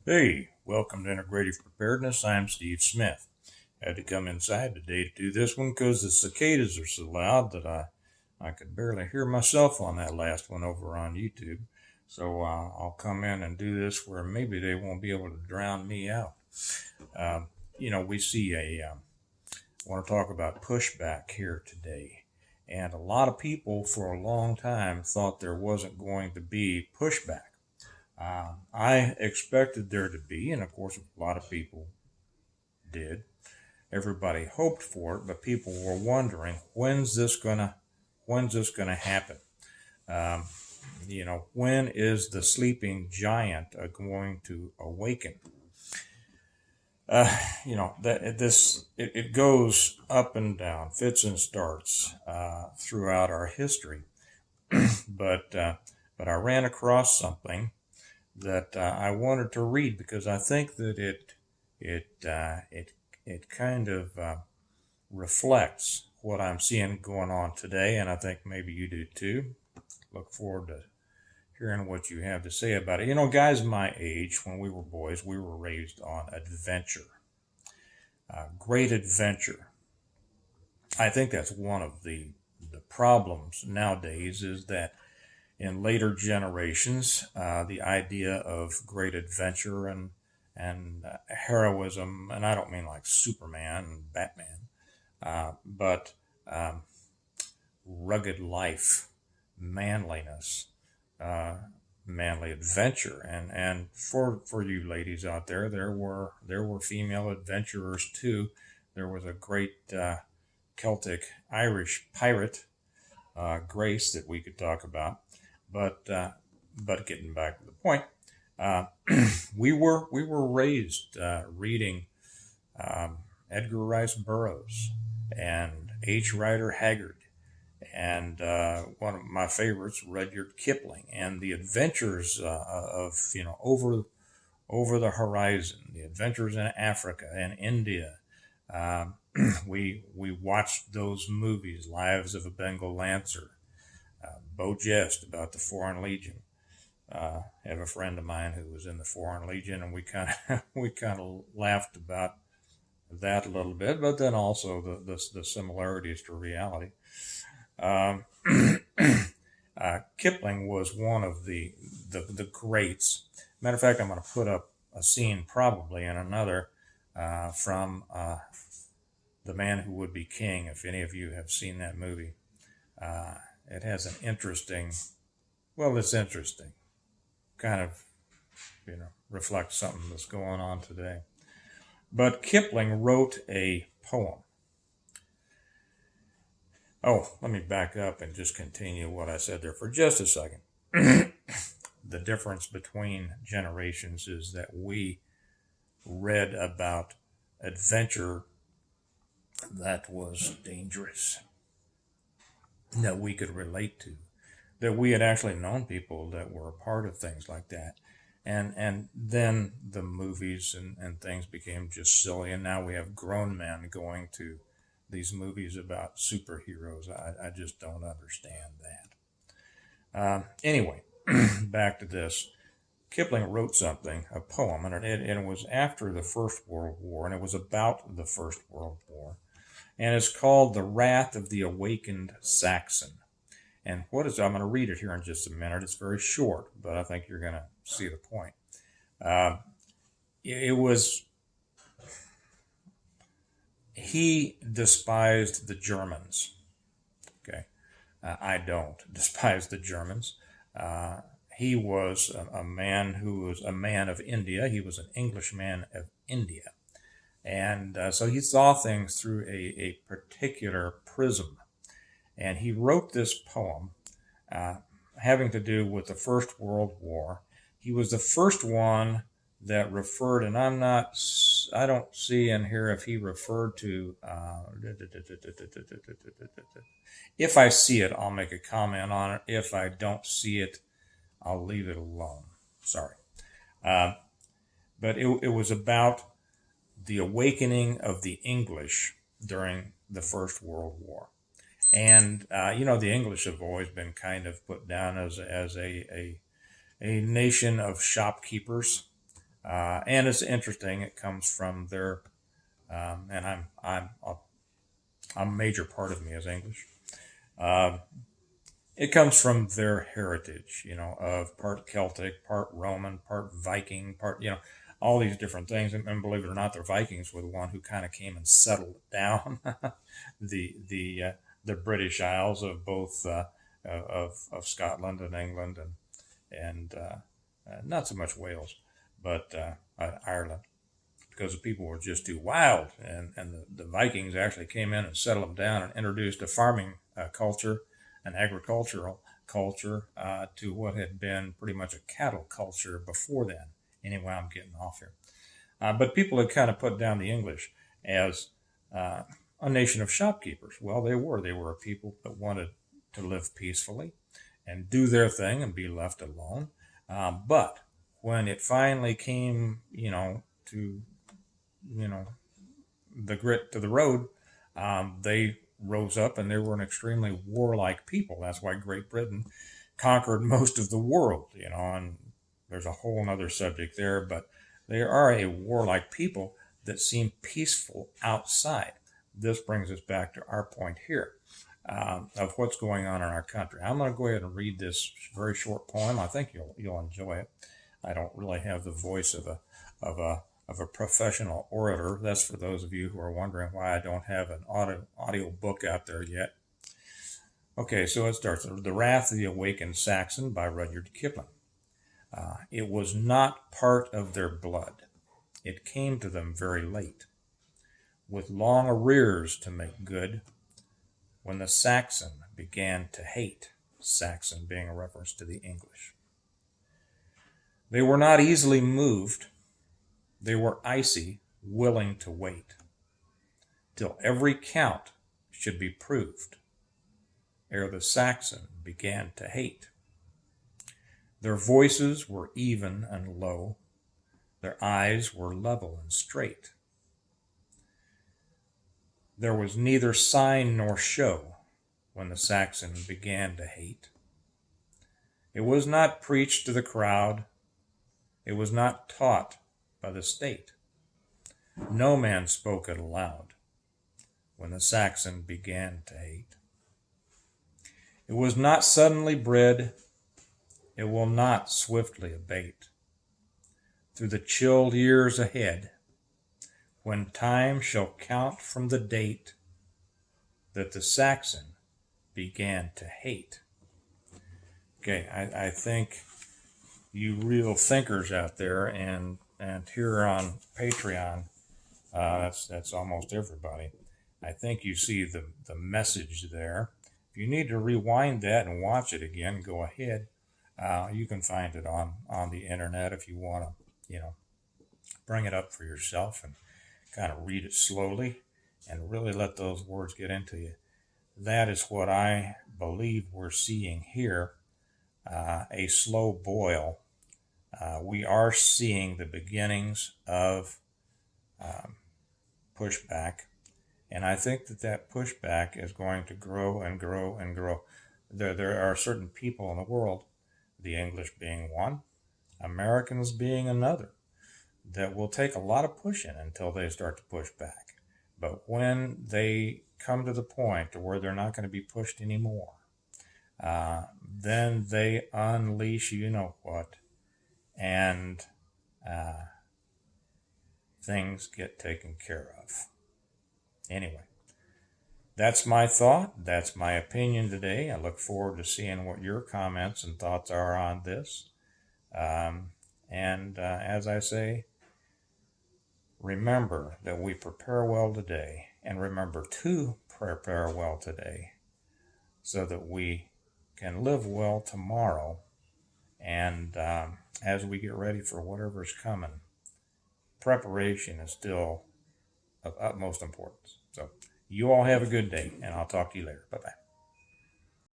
Hey, welcome to Integrative Preparedness. I'm Steve Smith. Had to come inside today to do this one because the cicadas are so loud that I could barely hear myself on that last one over on YouTube. So I'll come in and do this where maybe they won't be able to drown me out. We see I want to talk about pushback here today. And a lot of people for a long time thought there wasn't going to be pushback. I expected there to be, and of course, a lot of people did. Everybody hoped for it, but people were wondering when's this gonna happen? Um, when is the sleeping giant going to awaken? It goes up and down, fits and starts throughout our history. But I ran across something that I wanted to read because I think that it kind of reflects what I'm seeing going on today, and I think maybe you do too. Look forward to hearing what you have to say about it. You know, guys my age, when we were boys, we were raised on adventure, great adventure. I think that's one of the problems nowadays is that in later generations, the idea of great adventure and heroism, and I don't mean like Superman and Batman, but um, rugged life, manliness, uh, manly adventure, and for you ladies out there, there were female adventurers too. There was a great Celtic Irish pirate, Grace, that we could talk about. But but getting back to the point, uh, we were raised reading Edgar Rice Burroughs and H. Rider Haggard, and one of my favorites, Rudyard Kipling, and the adventures of over the horizon, the adventures in Africa and India. Um, we watched those movies, Lives of a Bengal Lancer, Beau Jest about the Foreign Legion. I have a friend of mine who was in the Foreign Legion, and we kind of we kind of laughed about that a little bit, but then also the similarities to reality. Um, Kipling was one of the greats. Matter of fact, I'm going to put up a scene probably in another from The Man Who Would Be King. If any of you have seen that movie, uh, it has an interesting. Well, it's interesting. Kind of reflects something that's going on today. But Kipling wrote a poem. Oh, let me back up and just continue what I said there for just a second. The difference between generations is that we read about adventure that was dangerous, that we could relate to, that we had actually known people that were a part of things like that. And then the movies and things became just silly, and now we have grown men going to these movies about superheroes. I just don't understand that. Anyway, back to this. Kipling wrote something, a poem, and it was after the First World War, and it was about the First World War. And it's called The Wrath of the Awakened Saxon. And what is, I'm going to read it here in just a minute. It's very short, but I think you're going to see the point. Uh, it was, he despised the Germans. Okay. I don't despise the Germans. Uh, he was a man who was a man of India. He was an Englishman of India. And so he saw things through a particular prism. And he wrote this poem uh, having to do with the First World War. He was the first one that referred, and I don't see in here if he referred to. If I see it, I'll make a comment on it. If I don't see it, I'll leave it alone. Sorry. Uh, but it was about the awakening of the English during the First World War. And the English have always been kind of put down as a nation of shopkeepers. And it's interesting. It comes from their, and I'm a major part of me is English. Uh, it comes from their heritage, of part Celtic, part Roman, part Viking, all these different things. And believe it or not, the Vikings were the one who kind of came and settled down the British Isles of both of Scotland and England and not so much Wales, but Ireland, because the people were just too wild. And the Vikings actually came in and settled them down and introduced a farming culture, an agricultural culture, to what had been pretty much a cattle culture before then. Anyway, I'm getting off here. But people had kind of put down the English as a nation of shopkeepers. Well, they were. They were a people that wanted to live peacefully and do their thing and be left alone. But when it finally came, to the grit to the road, they rose up and they were an extremely warlike people. That's why Great Britain conquered most of the world, and there's a whole other subject there, but they are a warlike people that seem peaceful outside. This brings us back to our point here of what's going on in our country. I'm going to go ahead and read this very short poem. I think you'll enjoy it. I don't really have the voice of a professional orator. That's for those of you who are wondering why I don't have an audio book out there yet. Okay, so it starts. The Wrath of the Awakened Saxon by Rudyard Kipling. It was not part of their blood. It came to them very late, with long arrears to make good, when the Saxon began to hate, Saxon being a reference to the English. They were not easily moved. They were icy, willing to wait, till every count should be proved, ere the Saxon began to hate. Their voices were even and low, their eyes were level and straight. There was neither sign nor show when the Saxon began to hate. It was not preached to the crowd, it was not taught by the state. No man spoke it aloud when the Saxon began to hate. It was not suddenly bred, it will not swiftly abate. Through the chilled years ahead, when time shall count from the date that the Saxon began to hate. Okay, I think you real thinkers out there, and here on Patreon, that's almost everybody. I think you see the message there. If you need to rewind that and watch it again, go ahead. You can find it on the internet if you want to, bring it up for yourself and kind of read it slowly and really let those words get into you. That is what I believe we're seeing here, a slow boil. We are seeing the beginnings of pushback, and I think that pushback is going to grow and grow and grow. There are certain people in the world, the English being one, Americans being another, that will take a lot of pushing until they start to push back. But when they come to the point to where they're not going to be pushed anymore, then they unleash what, and things get taken care of. Anyway, that's my thought. That's my opinion today. I look forward to seeing what your comments and thoughts are on this. And as I say, remember that we prepare well today, and remember to prepare well today so that we can live well tomorrow. And as we get ready for whatever's coming, preparation is still of utmost importance. So you all have a good day, and I'll talk to you later. Bye-bye.